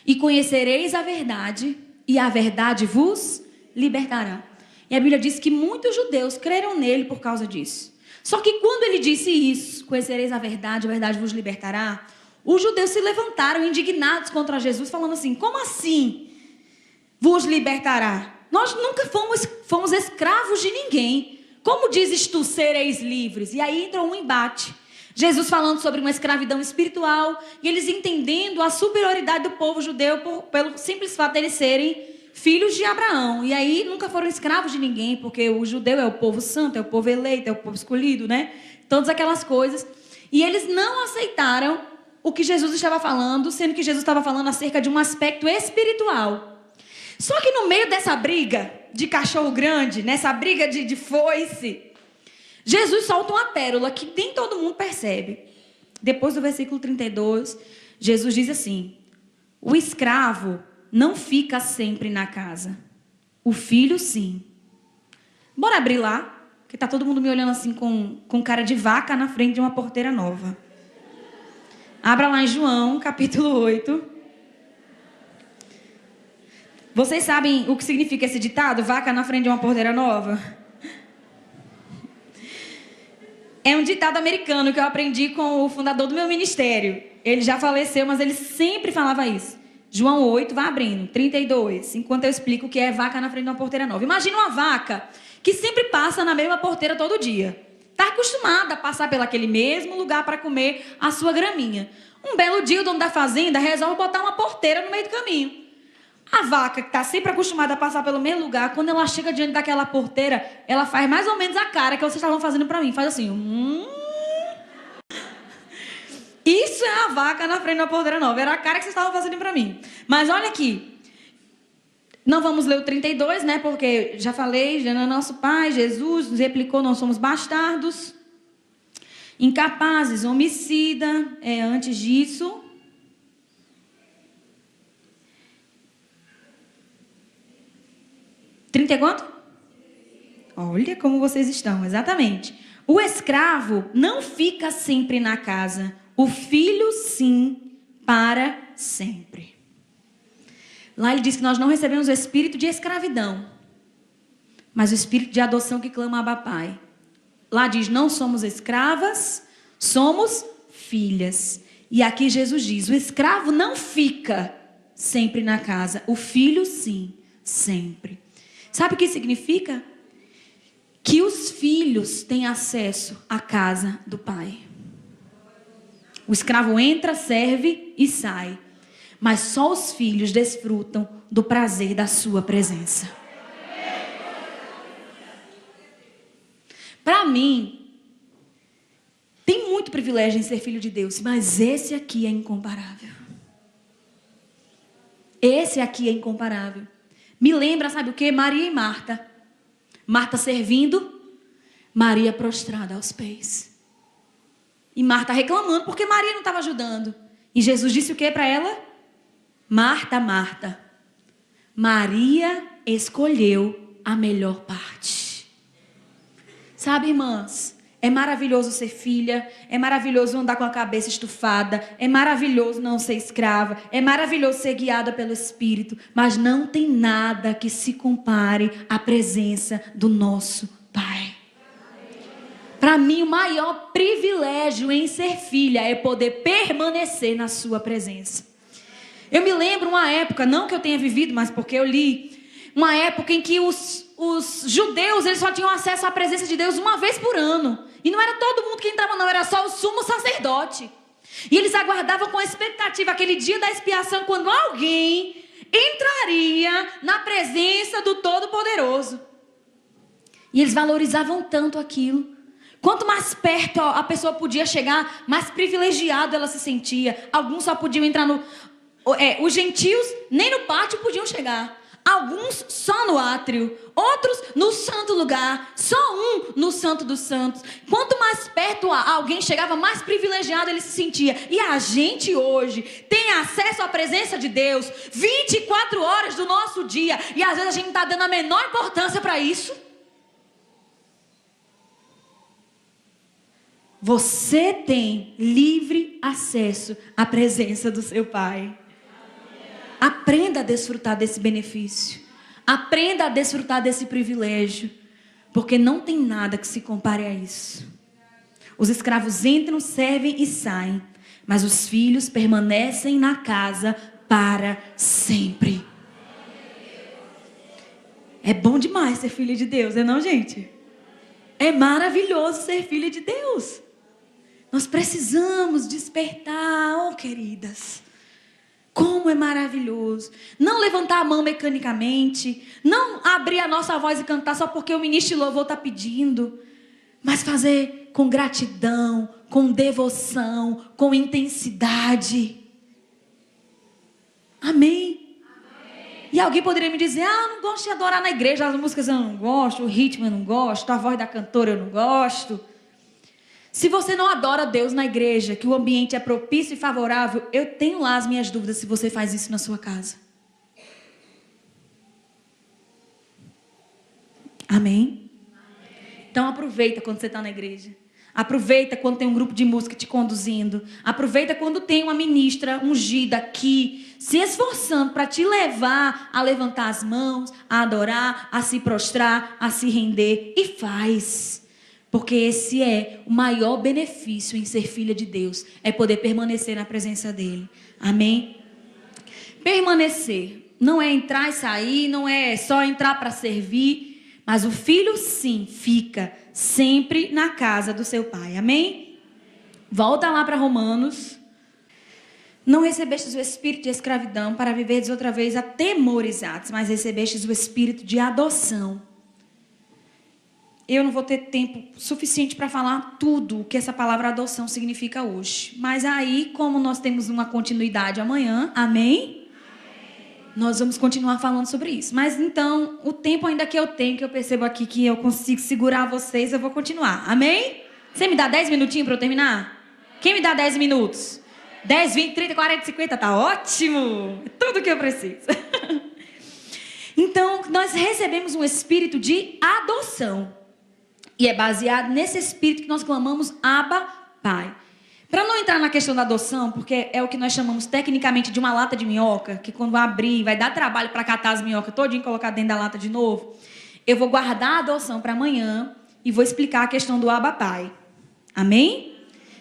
e conhecereis a verdade, e a verdade vos libertará. E a Bíblia diz que muitos judeus creram nele por causa disso. Só que quando ele disse isso, conhecereis a verdade vos libertará, os judeus se levantaram indignados contra Jesus, falando assim, como assim vos libertará? Nós nunca fomos escravos de ninguém. Como dizes tu, sereis livres? E aí entrou um embate. Jesus falando sobre uma escravidão espiritual, e eles entendendo a superioridade do povo judeu pelo simples fato de eles serem filhos de Abraão. E aí nunca foram escravos de ninguém, porque o judeu é o povo santo, é o povo eleito, é o povo escolhido, né? Todas aquelas coisas. E eles não aceitaram o que Jesus estava falando, sendo que Jesus estava falando acerca de um aspecto espiritual. Só que no meio dessa briga de cachorro grande, nessa briga de foice, Jesus solta uma pérola que nem todo mundo percebe. Depois do versículo 32, Jesus diz assim, o escravo não fica sempre na casa. O filho, sim. Bora abrir lá, porque está todo mundo me olhando assim com cara de vaca na frente de uma porteira nova. Abra lá em João, capítulo 8. Vocês sabem o que significa esse ditado? Vaca na frente de uma porteira nova? É um ditado americano que eu aprendi com o fundador do meu ministério. Ele já faleceu, mas ele sempre falava isso. João 8, vai abrindo, 32, enquanto eu explico o que é vaca na frente de uma porteira nova. Imagina uma vaca que sempre passa na mesma porteira todo dia. Está acostumada a passar pelaquele mesmo lugar para comer a sua graminha. Um belo dia o dono da fazenda resolve botar uma porteira no meio do caminho. A vaca que está sempre acostumada a passar pelo mesmo lugar, quando ela chega diante daquela porteira, ela faz mais ou menos a cara que vocês estavam fazendo para mim. Faz assim, Isso é a vaca na frente da porteira nova. Era a cara que vocês estavam fazendo para mim. Mas olha aqui. Não vamos ler o 32, né? Porque já falei, já não é nosso pai, Jesus nos replicou, nós somos bastardos, incapazes, homicida. Antes disso. Trinta e quanto? Olha como vocês estão, exatamente. O escravo não fica sempre na casa, o filho sim, para sempre. Lá ele diz que nós não recebemos o espírito de escravidão, mas o espírito de adoção que clama Abba Pai. Lá diz, não somos escravas, somos filhas. E aqui Jesus diz, o escravo não fica sempre na casa, o filho sim, sempre. Sabe o que significa? Que os filhos têm acesso à casa do pai. O escravo entra, serve e sai. Mas só os filhos desfrutam do prazer da sua presença. Para mim, tem muito privilégio em ser filho de Deus, mas esse aqui é incomparável. Esse aqui é incomparável. Me lembra, sabe o quê? Maria e Marta. Marta servindo, Maria prostrada aos pés. E Marta reclamando porque Maria não estava ajudando. E Jesus disse o quê para ela? Marta, Marta, Maria escolheu a melhor parte. Sabe, irmãs, é maravilhoso ser filha, é maravilhoso andar com a cabeça estufada, é maravilhoso não ser escrava, é maravilhoso ser guiada pelo Espírito, mas não tem nada que se compare à presença do nosso Pai. Para mim, o maior privilégio em ser filha é poder permanecer na sua presença. Eu me lembro uma época, não que eu tenha vivido, mas porque eu li, uma época em que os judeus, eles só tinham acesso à presença de Deus uma vez por ano. E não era todo mundo que entrava não, era só o sumo sacerdote. E eles aguardavam com expectativa aquele dia da expiação, quando alguém entraria na presença do Todo-Poderoso. E eles valorizavam tanto aquilo. Quanto mais perto a pessoa podia chegar, mais privilegiado ela se sentia. Alguns só podiam entrar no... os gentios nem no pátio podiam chegar. Alguns só no átrio, outros no santo lugar, só um no santo dos santos. Quanto mais perto alguém chegava, mais privilegiado ele se sentia. E a gente hoje tem acesso à presença de Deus 24 horas do nosso dia. E às vezes a gente não está dando a menor importância para isso. Você tem livre acesso à presença do seu Pai. Aprenda a desfrutar desse benefício. Aprenda a desfrutar desse privilégio. Porque não tem nada que se compare a isso. Os escravos entram, servem e saem. Mas os filhos permanecem na casa para sempre. É bom demais ser filho de Deus, não é, gente? É maravilhoso ser filho de Deus. Nós precisamos despertar, queridas. Como é maravilhoso. Não levantar a mão mecanicamente. Não abrir a nossa voz e cantar só porque o ministro de louvor está pedindo. Mas fazer com gratidão, com devoção, com intensidade. Amém? E alguém poderia me dizer, eu não gosto de adorar na igreja. As músicas eu não gosto, o ritmo eu não gosto, a voz da cantora eu não gosto. Se você não adora Deus na igreja, que o ambiente é propício e favorável, eu tenho lá as minhas dúvidas se você faz isso na sua casa. Amém? Então aproveita quando você está na igreja. Aproveita quando tem um grupo de música te conduzindo. Aproveita quando tem uma ministra ungida aqui, se esforçando para te levar a levantar as mãos, a adorar, a se prostrar, a se render. E faz. Porque esse é o maior benefício em ser filha de Deus. É poder permanecer na presença dele. Amém? Permanecer. Não é entrar e sair. Não é só entrar para servir. Mas o filho sim fica sempre na casa do seu pai. Amém? Volta lá para Romanos. Não recebestes o espírito de escravidão para viverdes outra vez atemorizados. Mas recebestes o espírito de adoção. Eu não vou ter tempo suficiente para falar tudo o que essa palavra adoção significa hoje. Mas aí, como nós temos uma continuidade amanhã, amém? Nós vamos continuar falando sobre isso. Mas então, o tempo ainda que eu tenho, que eu percebo aqui que eu consigo segurar vocês, eu vou continuar. Amém? Você me dá 10 minutinhos para eu terminar? Quem me dá 10 minutos? 10, 20, 30, 40, 50, tá ótimo! É tudo que eu preciso. Então, nós recebemos um espírito de adoção. E é baseado nesse espírito que nós clamamos Abba, Pai. Para não entrar na questão da adoção, porque é o que nós chamamos tecnicamente de uma lata de minhoca, que quando abrir vai dar trabalho para catar as minhocas todinho e colocar dentro da lata de novo, eu vou guardar a adoção para amanhã e vou explicar a questão do Abba, Pai. Amém?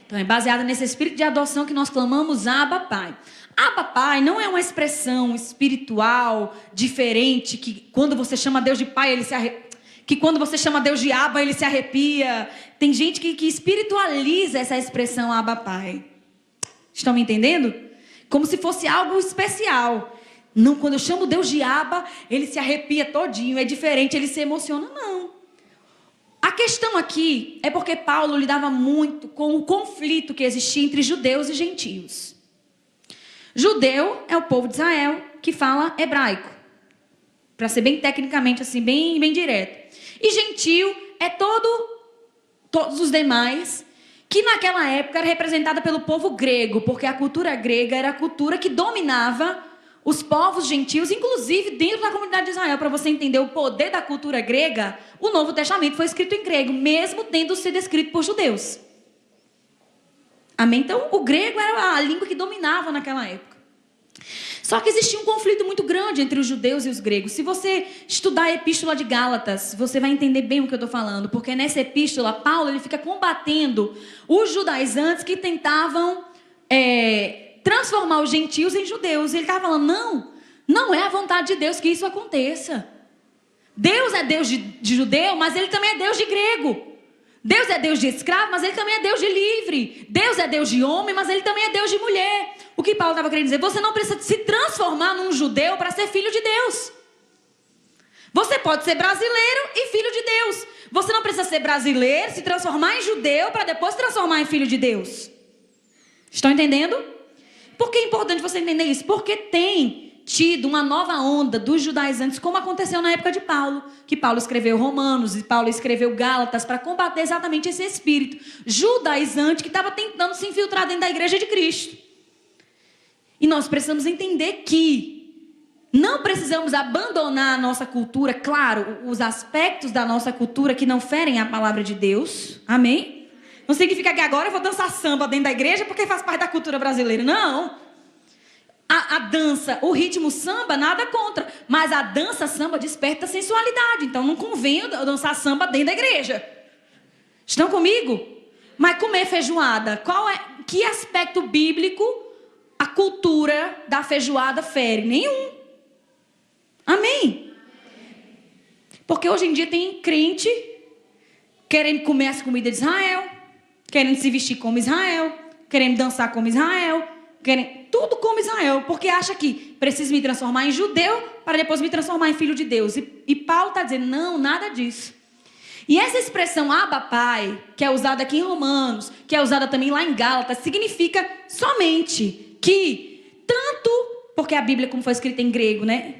Então é baseado nesse espírito de adoção que nós clamamos Abba, Pai. Abba, Pai não é uma expressão espiritual diferente, que quando você chama Deus de Pai, ele se arrepia. Que quando você chama Deus de Abba, ele se arrepia. Tem gente que espiritualiza essa expressão Abba, Pai. Estão me entendendo? Como se fosse algo especial. Não, quando eu chamo Deus de Abba, ele se arrepia todinho. É diferente, ele se emociona. Não. A questão aqui é porque Paulo lidava muito com o conflito que existia entre judeus e gentios. Judeu é o povo de Israel que fala hebraico. Para ser bem tecnicamente assim, bem direto. E gentio é todos os demais, que naquela época era representada pelo povo grego, porque a cultura grega era a cultura que dominava os povos gentios, inclusive dentro da comunidade de Israel. Para você entender o poder da cultura grega, o Novo Testamento foi escrito em grego, mesmo tendo sido escrito por judeus. Amém? Então, o grego era a língua que dominava naquela época. Só que existia um conflito muito grande entre os judeus e os gregos. Se você estudar a epístola de Gálatas, você vai entender bem o que eu estou falando. Porque nessa epístola, Paulo ele fica combatendo os judaizantes que tentavam transformar os gentios em judeus. Ele estava falando, não é a vontade de Deus que isso aconteça. Deus é Deus de judeu, mas ele também é Deus de grego. Deus é Deus de escravo, mas ele também é Deus de livre. Deus é Deus de homem, mas ele também é Deus de mulher. O que Paulo estava querendo dizer? Você não precisa se transformar num judeu para ser filho de Deus. Você pode ser brasileiro e filho de Deus. Você não precisa ser brasileiro, se transformar em judeu para depois se transformar em filho de Deus. Estão entendendo? Por que é importante você entender isso? Porque tem tido uma nova onda dos judaizantes, como aconteceu na época de Paulo, que Paulo escreveu Romanos e Paulo escreveu Gálatas para combater exatamente esse espírito judaizante que estava tentando se infiltrar dentro da igreja de Cristo. E nós precisamos entender que não precisamos abandonar a nossa cultura, claro, os aspectos da nossa cultura que não ferem a palavra de Deus, amém? Não significa que agora eu vou dançar samba dentro da igreja porque faz parte da cultura brasileira, não. A dança, o ritmo samba, nada contra. Mas a dança samba desperta sensualidade. Então não convém eu dançar samba dentro da igreja. Estão comigo? Mas comer feijoada, que aspecto bíblico a cultura da feijoada fere? Nenhum. Amém? Porque hoje em dia tem crente querendo comer as comidas de Israel, querendo se vestir como Israel, querendo dançar como Israel, querendo tudo como Israel, porque acha que preciso me transformar em judeu para depois me transformar em filho de Deus. E Paulo está dizendo, não, nada disso. E essa expressão Abba Pai, que é usada aqui em Romanos, que é usada também lá em Gálatas, significa somente que tanto, porque a Bíblia, como foi escrita em grego, né?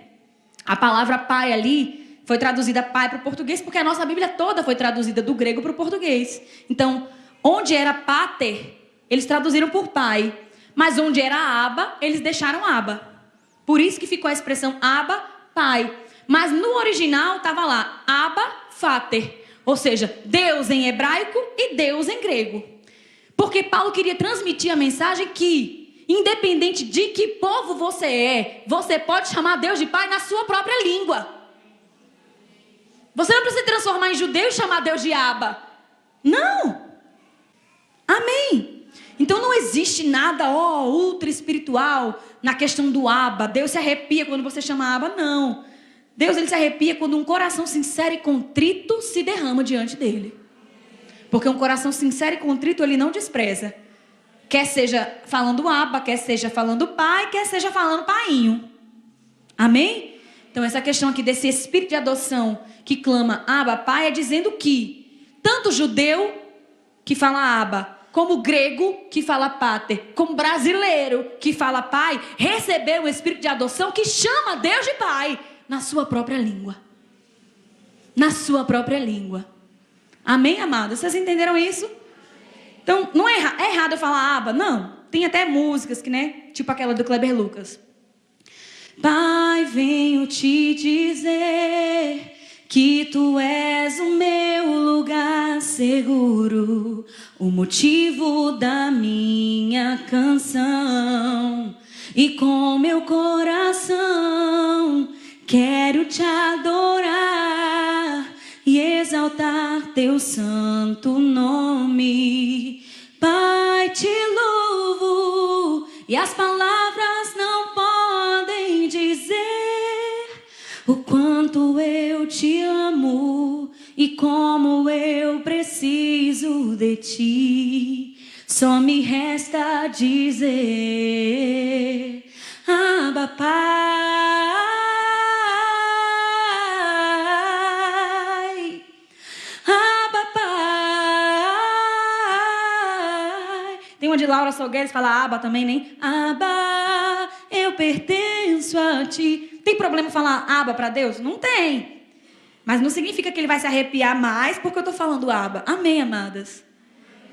A palavra pai ali foi traduzida pai para o português, porque a nossa Bíblia toda foi traduzida do grego para o português. Então, onde era pater, eles traduziram por pai. Mas onde era Abba, eles deixaram Abba. Por isso que ficou a expressão Abba, pai. Mas no original estava lá, Abba, Fater. Ou seja, Deus em hebraico e Deus em grego. Porque Paulo queria transmitir a mensagem que, independente de que povo você é, você pode chamar Deus de pai na sua própria língua. Você não precisa se transformar em judeu e chamar Deus de Abba. Não. Amém. Então não existe nada ultra espiritual na questão do Abba. Deus se arrepia quando você chama Abba, não. Deus ele se arrepia quando um coração sincero e contrito se derrama diante dele. Porque um coração sincero e contrito ele não despreza. Quer seja falando Abba, quer seja falando pai, quer seja falando painho. Amém? Então essa questão aqui desse espírito de adoção que clama Abba, pai, é dizendo que tanto judeu que fala Abba, como grego que fala pater, como brasileiro que fala pai, recebeu um espírito de adoção que chama Deus de pai na sua própria língua. Na sua própria língua. Amém, amados? Vocês entenderam isso? Então, não é errado eu falar Abba, não. Tem até músicas que, né? Tipo aquela do Kleber Lucas. Pai, venho te dizer que tu és o meu lugar. seguro, o motivo da minha canção. E com meu coração quero te adorar e exaltar teu santo nome. Pai, te louvo e as palavras não podem dizer o quanto eu te amo e como eu preciso de ti. Só me resta dizer: Abba, Pai, Abba, Pai. Tem uma de Laura Salgueiros que fala Abba também, né? Abba, eu pertenço a ti. Tem problema falar Abba para Deus? Não tem. Mas não significa que ele vai se arrepiar mais porque eu estou falando Abba. Amém, amadas?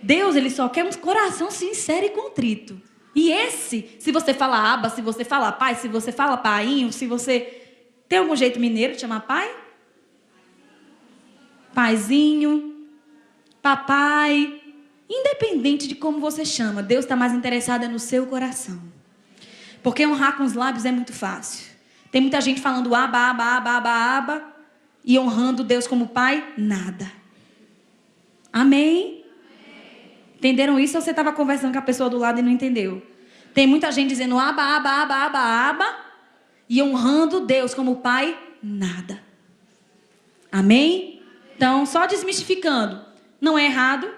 Deus, ele só quer um coração sincero e contrito. E esse, se você fala Abba, se você fala pai, se você fala painho, se você... Tem algum jeito mineiro de chamar pai? Paizinho, papai. Independente de como você chama, Deus está mais interessado no seu coração. Porque honrar com os lábios é muito fácil. Tem muita gente falando Abba, Abba, Abba, Abba, Abba, e honrando Deus como pai, nada. Amém? Entenderam isso ou você estava conversando com a pessoa do lado e não entendeu? Tem muita gente dizendo Abba, Abba, Abba, Abba, Abba, e honrando Deus como pai, nada. Amém? Então, só desmistificando. Não é errado,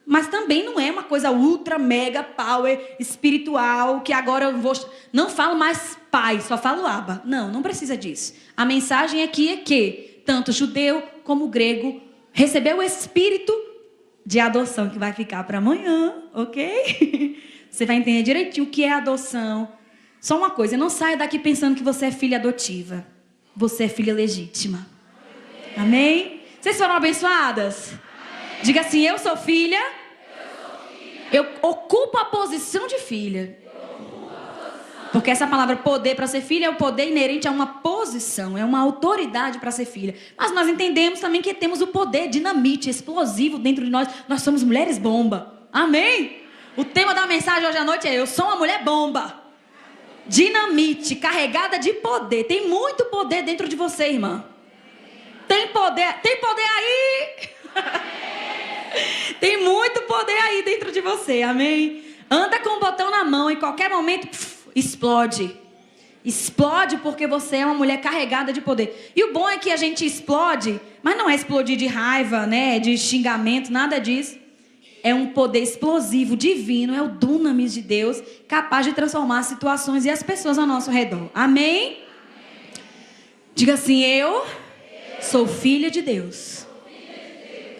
mas também não é uma coisa ultra, mega, power, espiritual, que agora eu vou... Não falo mais pai, só falo Abba. Não, não precisa disso. A mensagem aqui é que tanto judeu como grego recebeu o espírito de adoção, que vai ficar para amanhã, ok? Você vai entender direitinho o que é adoção. Só uma coisa, não saia daqui pensando que você é filha adotiva. Você é filha legítima. Amém? Vocês foram abençoadas? Amém. Diga assim, eu sou filha. Eu ocupo a posição de filha. Porque essa palavra poder para ser filha é o poder inerente a uma posição, é uma autoridade para ser filha. Mas nós entendemos também que temos o poder dinamite, explosivo dentro de nós. Nós somos mulheres bomba. Amém? O tema da mensagem hoje à noite é: eu sou uma mulher bomba. Dinamite, carregada de poder. Tem muito poder dentro de você, irmã. Tem poder aí? Tem muito poder aí dentro de você, amém? Anda com o botão na mão, em qualquer momento... explode. Explode porque você é uma mulher carregada de poder. E o bom é que a gente explode, mas não é explodir de raiva, né, de xingamento, nada disso. É um poder explosivo, divino, é o dunamis de Deus, capaz de transformar as situações e as pessoas ao nosso redor. Amém? Diga assim, eu sou filha de Deus.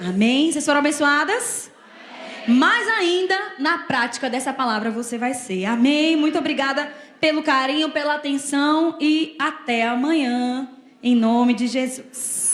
Amém? Vocês foram abençoadas? Mais ainda, na prática dessa palavra você vai ser. Amém? Muito obrigada pelo carinho, pela atenção e até amanhã, em nome de Jesus.